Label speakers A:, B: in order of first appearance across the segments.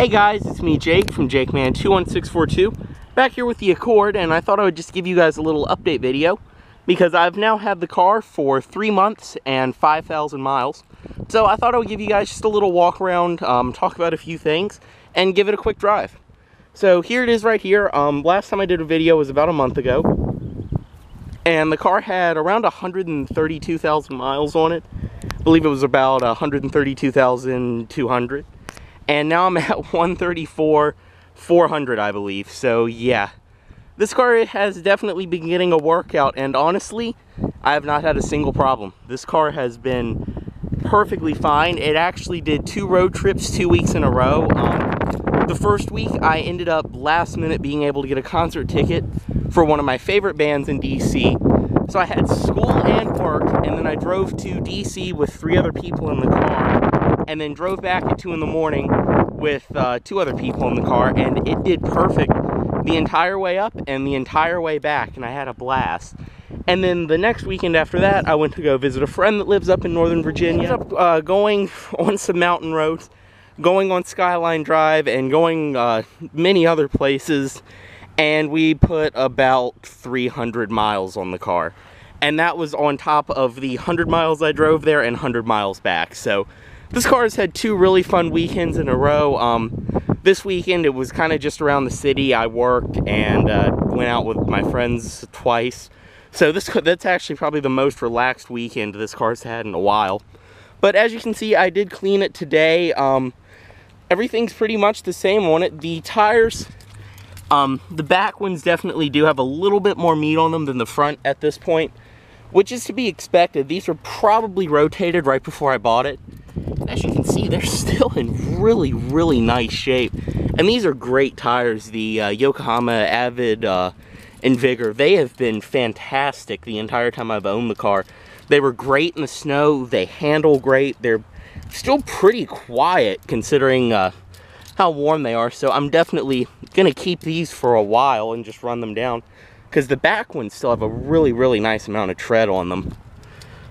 A: Hey guys, it's me Jake from JakeMan21642, back here with the Accord, and I thought I would just give you guys a little update video because I've now had the car for 3 months and 5,000 miles. So I thought I would give you guys just a little walk around, talk about a few things, and give it a quick drive. So here it is right here. Last time I did a video was about a month ago, and the car had around 132,000 miles on it. I believe it was about 132,200. And now I'm at 134,400, I believe. So yeah, this car has definitely been getting a workout, and honestly, I have not had a single problem. This car has been perfectly fine. It actually did 2 road trips 2 weeks in a row. The first week, I ended up last minute being able to get a concert ticket for one of my favorite bands in DC. So I had school and work, and then I drove to DC with 3 other people in the car, and then drove back at 2 in the morning with 2 other people in the car, and it did perfect the entire way up and the entire way back, and I had a blast. And then the next weekend after that, I went to go visit a friend that lives up in Northern Virginia. Ended up going on some mountain roads, going on Skyline Drive, and going many other places, and we put about 300 miles on the car. And that was on top of the 100 miles I drove there and 100 miles back. So this car has had 2 really fun weekends in a row. This weekend, it was kind of just around the city. I worked and went out with my friends twice. So that's actually probably the most relaxed weekend this car's had in a while. But as you can see, I did clean it today. Everything's pretty much the same on it. The tires, the back ones definitely do have a little bit more meat on them than the front at this point, which is to be expected. These were probably rotated right before I bought it. As you can see, they're still in really, really nice shape. And these are great tires, the Yokohama Avid and Vigor. They have been fantastic the entire time I've owned the car. They were great in the snow, they handle great, they're still pretty quiet considering how warm they are. So I'm definitely going to keep these for a while and just run them down, because the back ones still have a really, really nice amount of tread on them.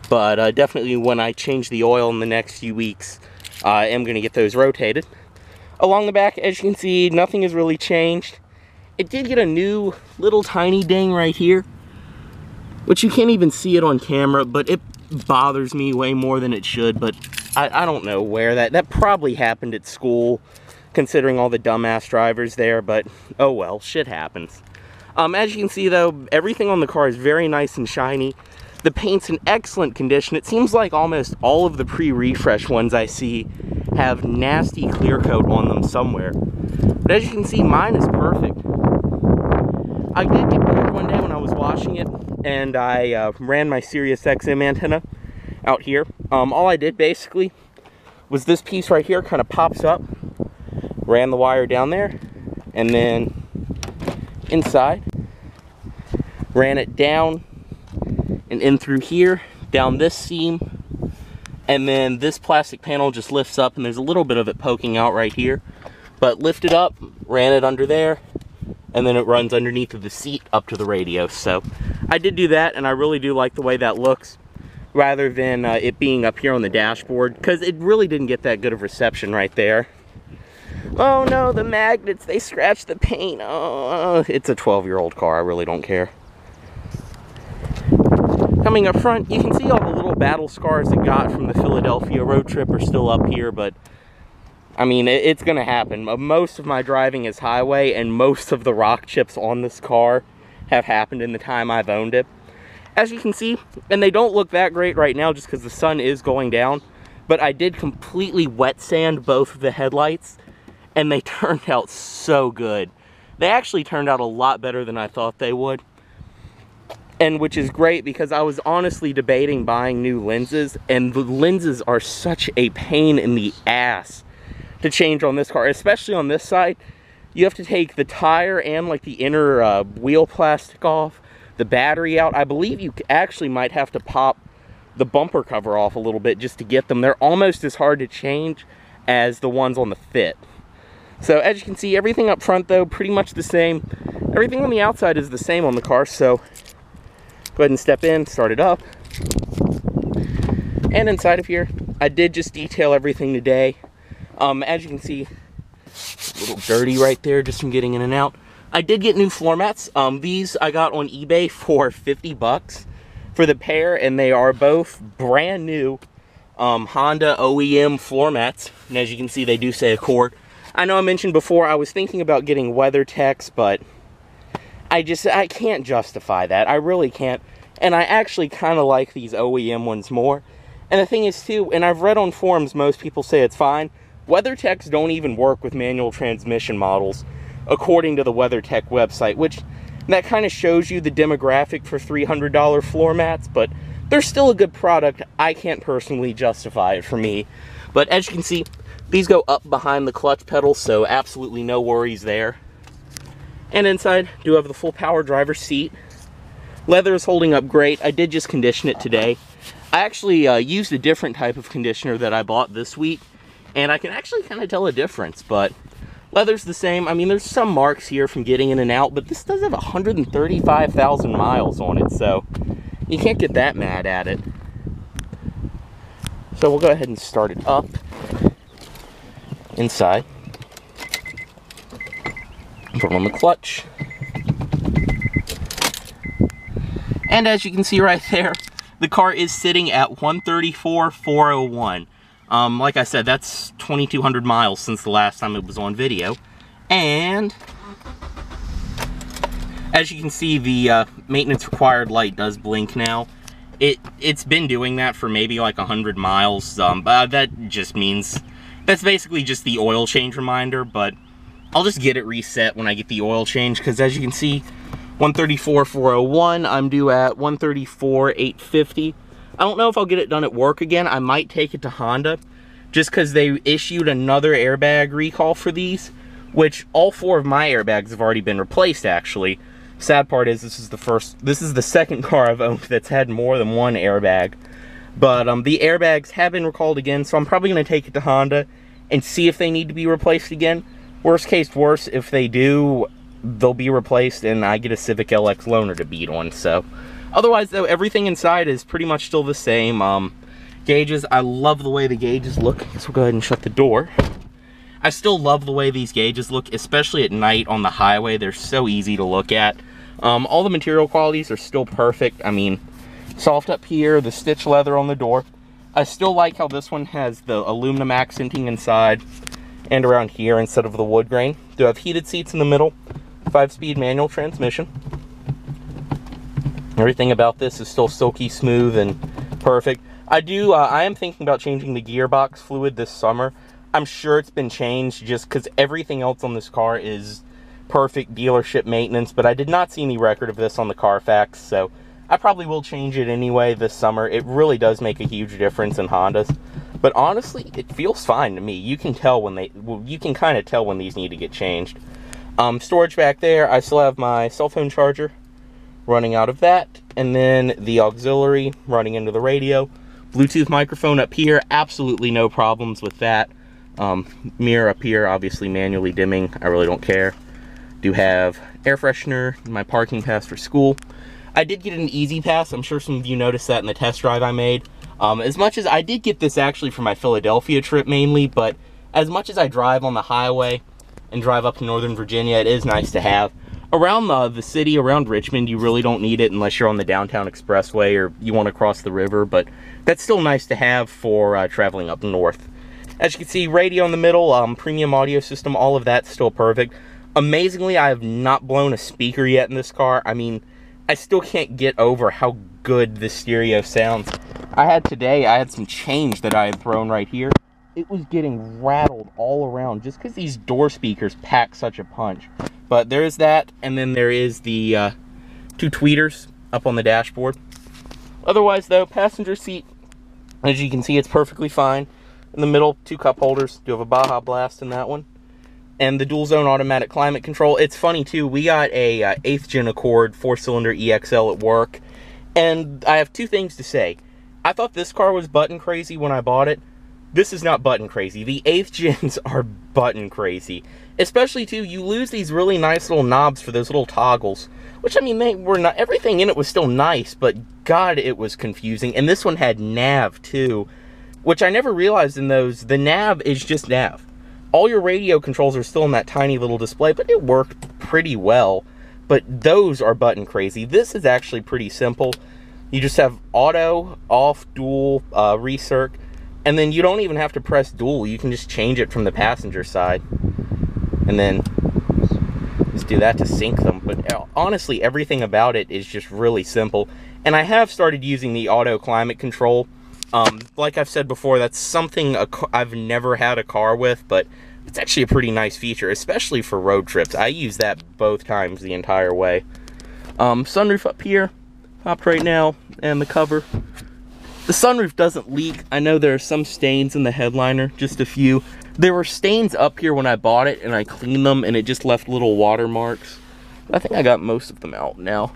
A: But definitely when I change the oil in the next few weeks, I am going to get those rotated. Along the back, as you can see, nothing has really changed. It did get a new little tiny ding right here, which you can't even see it on camera, but it bothers me way more than it should. But I don't know where that probably happened at school, considering all the dumbass drivers there, but oh well, shit happens. As you can see though, everything on the car is very nice and shiny. The paint's in excellent condition. It seems like almost all of the pre-refresh ones I see have nasty clear coat on them somewhere. But as you can see, mine is perfect. I did get bored one day when I was washing it, and I ran my Sirius XM antenna out here. All I did basically was this piece right here kind of pops up, ran the wire down there, and then inside, ran it down and in through here, down this seam, and then this plastic panel just lifts up, and there's a little bit of it poking out right here, but lifted up, ran it under there, and then it runs underneath of the seat up to the radio. So I did do that, and I really do like the way that looks, rather than it being up here on the dashboard, because it really didn't get that good of reception right there. Oh no, the magnets, they scratched the paint. Oh, it's a 12-year-old car, I really don't care. Coming up front, you can see all the little battle scars it got from the Philadelphia road trip are still up here, but I mean, it's gonna happen. Most of my driving is highway, and most of the rock chips on this car have happened in the time I've owned it. As you can see, and they don't look that great right now just because the sun is going down, but I did completely wet sand both of the headlights, and they turned out so good. They actually turned out a lot better than I thought they would. And which is great, because I was honestly debating buying new lenses, and the lenses are such a pain in the ass to change on this car, especially on this side. You have to take the tire and like the inner wheel plastic off, the battery out. I believe you actually might have to pop the bumper cover off a little bit just to get them. They're almost as hard to change as the ones on the Fit. So as you can see, everything up front though, pretty much the same. Everything on the outside is the same on the car, so go ahead and step in, start it up. And inside of here, I did just detail everything today. As you can see, little dirty right there just from getting in and out. I did get new floor mats. These I got on eBay for 50 bucks for the pair, and they are both brand new Honda OEM floor mats. And as you can see, they do say Accord. I know I mentioned before I was thinking about getting WeatherTechs, but I can't justify that. I really can't. And I actually kind of like these OEM ones more. And the thing is too, and I've read on forums, most people say it's fine. WeatherTechs don't even work with manual transmission models, according to the WeatherTech website, which that kind of shows you the demographic for $300 floor mats, but they're still a good product. I can't personally justify it for me. But as you can see, these go up behind the clutch pedal, so absolutely no worries there. And inside, do have the full power driver's seat. Leather is holding up great. I did just condition it today. I actually used a different type of conditioner that I bought this week, and I can actually kind of tell a difference, but leather's the same. I mean, there's some marks here from getting in and out, but this does have 135,000 miles on it, so you can't get that mad at it. So we'll go ahead and start it up inside. Put on the clutch. And as you can see right there, the car is sitting at 134,401. Like I said, that's 2,200 miles since the last time it was on video. And as you can see, the maintenance required light does blink now. It's been doing that for maybe like 100 miles. That just means, that's basically just the oil change reminder, but I'll just get it reset when I get the oil change, because as you can see, 134,401, I'm due at 134,850. I don't know if I'll get it done at work again. I might take it to Honda, just because they issued another airbag recall for these, which all 4 of my airbags have already been replaced, actually. Sad part is this is the second car I've owned that's had more than one airbag. But the airbags have been recalled again, so I'm probably going to take it to Honda and see if they need to be replaced again. Worst case worse, if they do, they'll be replaced and I get a Civic LX loaner to beat on. So otherwise though, everything inside is pretty much still the same. Gauges, I love the way the gauges look. So we'll go ahead and shut the door. I still love the way these gauges look, especially at night on the highway. They're so easy to look at. All the material qualities are still perfect. I mean, soft up here, the stitch leather on the door. I still like how this one has the aluminum accenting inside and around here instead of the wood grain. Do have heated seats in the middle, 5-speed manual transmission. Everything about this is still silky smooth and perfect. I am thinking about changing the gearbox fluid this summer. I'm sure it's been changed just because everything else on this car is perfect dealership maintenance, but I did not see any record of this on the Carfax, so I probably will change it anyway this summer. It really does make a huge difference in Hondas. But honestly, it feels fine to me. You can tell when you can kind of tell when these need to get changed. Storage back there, I still have my cell phone charger running out of that, and then the auxiliary running into the radio. Bluetooth microphone up here, absolutely no problems with that. Mirror up here, obviously manually dimming, I really don't care. Do have air freshener, my parking pass for school. I did get an Easy Pass. I'm sure some of you noticed that in the test drive I made. As much as I did get this actually for my Philadelphia trip mainly, but as much as I drive on the highway and drive up to Northern Virginia, it is nice to have. Around the city, around Richmond, you really don't need it unless you're on the downtown expressway or you want to cross the river, but that's still nice to have for traveling up north. As you can see, radio in the middle, premium audio system, all of that's still perfect. Amazingly, I have not blown a speaker yet in this car. I mean, I still can't get over how good the stereo sounds. I had some change that I had thrown right here. It was getting rattled all around just because these door speakers pack such a punch. But there's that, and then there is the 2 tweeters up on the dashboard. Otherwise though, passenger seat, as you can see, it's perfectly fine. In the middle, 2 cup holders. Do have a Baja Blast in that one. And the dual zone automatic climate control. It's funny too, we got a 8th gen Accord 4-cylinder EXL at work, and I have 2 things to say. I thought this car was button crazy when I bought it. This is not button crazy. The 8th gens are button crazy. Especially too, you lose these really nice little knobs for those little toggles, which I mean, they were not, everything in it was still nice, but God, it was confusing. And this one had nav too, which I never realized in those. The nav is just nav. All your radio controls are still in that tiny little display, but it worked pretty well. But those are button crazy. This is actually pretty simple. You just have auto, off, dual, recirc, and then you don't even have to press dual. You can just change it from the passenger side, and then just do that to sync them. But honestly, everything about it is just really simple. And I have started using the auto climate control. Like I've said before, that's something I've never had a car with, but it's actually a pretty nice feature, especially for road trips. I use that both times the entire way. Sunroof up here, popped right now, and the cover. The sunroof doesn't leak. I know there are some stains in the headliner, just a few. There were stains up here when I bought it, and I cleaned them, and it just left little watermarks. I think I got most of them out now.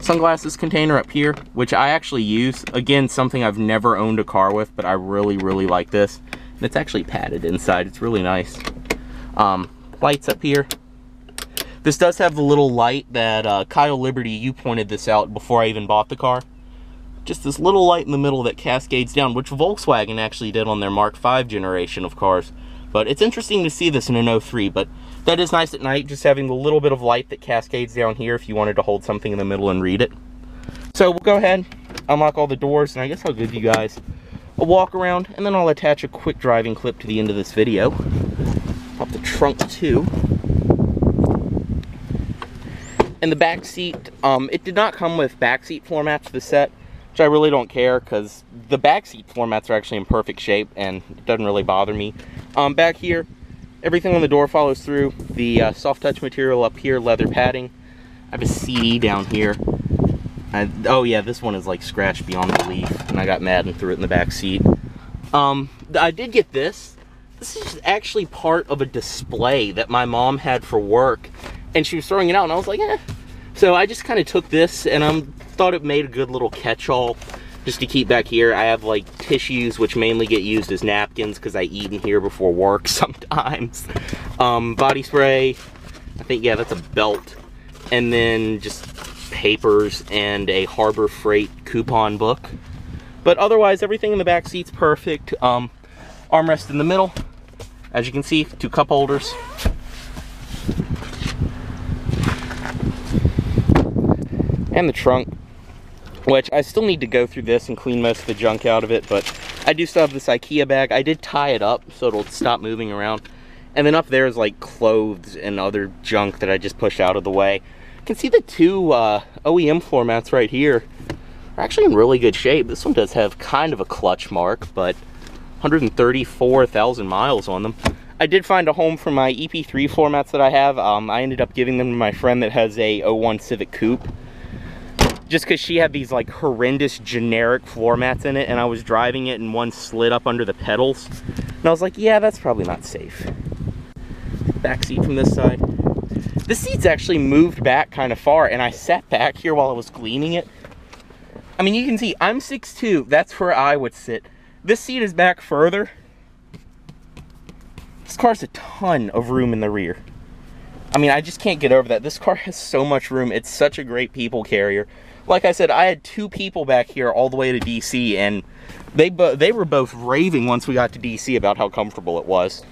A: Sunglasses container up here, which I actually use. Again, something I've never owned a car with, but I really, really like this. And it's actually padded inside. It's really nice. Lights up here. This does have the little light that Kyle Liberty, you pointed this out before I even bought the car. Just this little light in the middle that cascades down, which Volkswagen actually did on their Mark V generation of cars. But it's interesting to see this in an 03, but that is nice at night, just having a little bit of light that cascades down here if you wanted to hold something in the middle and read it. So we'll go ahead, unlock all the doors, and I guess I'll give you guys a walk around, and then I'll attach a quick driving clip to the end of this video. Pop the trunk too. And the back seat, it did not come with back seat floor mats for the set, which I really don't care, because the back seat floor mats are actually in perfect shape, and it doesn't really bother me. Back here, everything on the door follows through. The soft touch material up here, leather padding. I have a CD down here. Oh yeah, this one is like scratched beyond belief, and I got mad and threw it in the back seat. I did get this. This is actually part of a display that my mom had for work, and she was throwing it out, and I was like, eh. So I just kind of took this, and thought it made a good little catch-all just to keep back here. I have like tissues, which mainly get used as napkins because I eat in here before work sometimes. Body spray, I think, yeah, that's a belt. And then just papers and a Harbor Freight coupon book. But otherwise, everything in the back seat's perfect. Armrest in the middle. As you can see, 2 cup holders. And the trunk, which I still need to go through this and clean most of the junk out of it, but I do still have this IKEA bag. I did tie it up so it'll stop moving around. And then up there is like clothes and other junk that I just pushed out of the way. You can see the 2 OEM floor mats right here are actually in really good shape. This one does have kind of a clutch mark, but 134,000 miles on them. I did find a home for my EP3 floor mats that I have. I ended up giving them to my friend that has a 01 Civic Coupe, just because she had these like horrendous generic floor mats in it, and I was driving it and one slid up under the pedals, and I was like, yeah, that's probably not safe. Back seat from this side. This seat's actually moved back kind of far, and I sat back here while I was cleaning it. I mean, you can see I'm 6'2", that's where I would sit. This seat is back further. This car has a ton of room in the rear. I mean, I just can't get over that. This car has so much room. It's such a great people carrier. Like I said, I had 2 people back here all the way to DC, and they were both raving once we got to DC about how comfortable it was.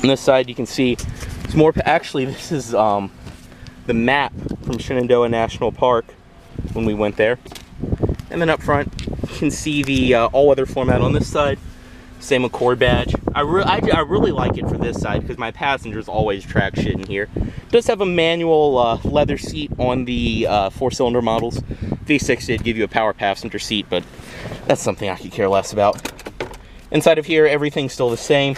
A: On this side, you can see it's more. Actually, this is the map from Shenandoah National Park when we went there. And then up front, you can see the all-weather floor mat on this side. Same Accord badge. I really like it for this side because my passengers always track shit in here. It does have a manual leather seat on the 4-cylinder models. V6 did give you a power passenger seat, but that's something I could care less about. Inside of here, everything's still the same.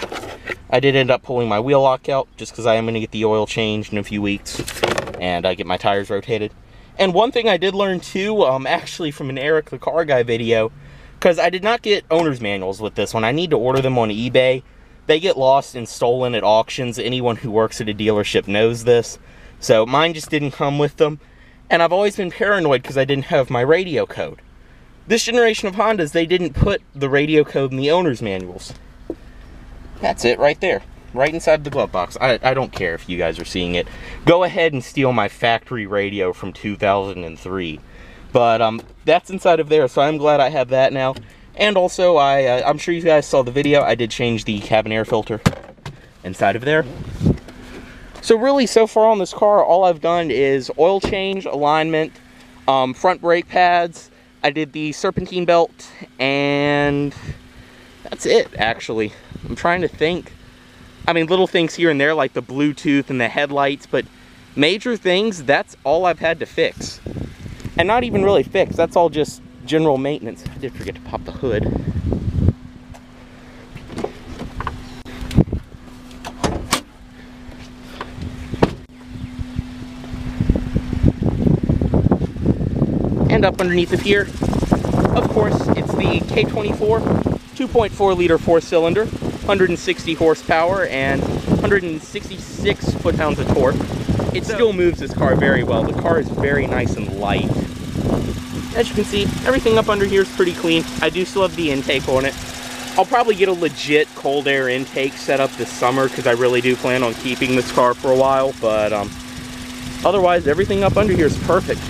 A: I did end up pulling my wheel lock out just because I am going to get the oil changed in a few weeks and get my tires rotated. And one thing I did learn too, actually from an Eric the Car Guy video, because I did not get owner's manuals with this one. I need to order them on eBay. They get lost and stolen at auctions. Anyone who works at a dealership knows this. So mine just didn't come with them. And I've always been paranoid because I didn't have my radio code. This generation of Hondas, they didn't put the radio code in the owner's manuals. That's it right there. Right inside the glove box. I don't care if you guys are seeing it. Go ahead and steal my factory radio from 2003. But that's inside of there, so I'm glad I have that now. And also, I'm sure you guys saw the video, I did change the cabin air filter inside of there. So really, so far on this car, all I've done is oil change, alignment, front brake pads. I did the serpentine belt, and that's it, actually. I'm trying to think. I mean, little things here and there, like the Bluetooth and the headlights, but major things, that's all I've had to fix. And not even really fix, that's all just general maintenance. I did forget to pop the hood. And up underneath of here, of course, it's the K24 2.4 liter 4-cylinder, 160 horsepower and 166 foot-pounds of torque. It still moves this car very well. The car is very nice and light. As you can see, everything up under here is pretty clean. I do still have the intake on it. I'll probably get a legit cold air intake set up this summer because I really do plan on keeping this car for a while, but otherwise everything up under here is perfect.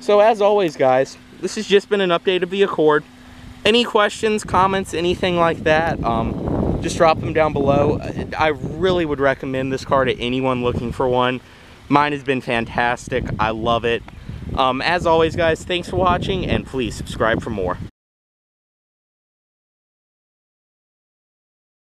A: So as always, guys, this has just been an update of the Accord. Any questions, comments, anything like that, just drop them down below. I really would recommend this car to anyone looking for one. Mine has been fantastic. I love it. As always, guys, thanks for watching, and please subscribe for more.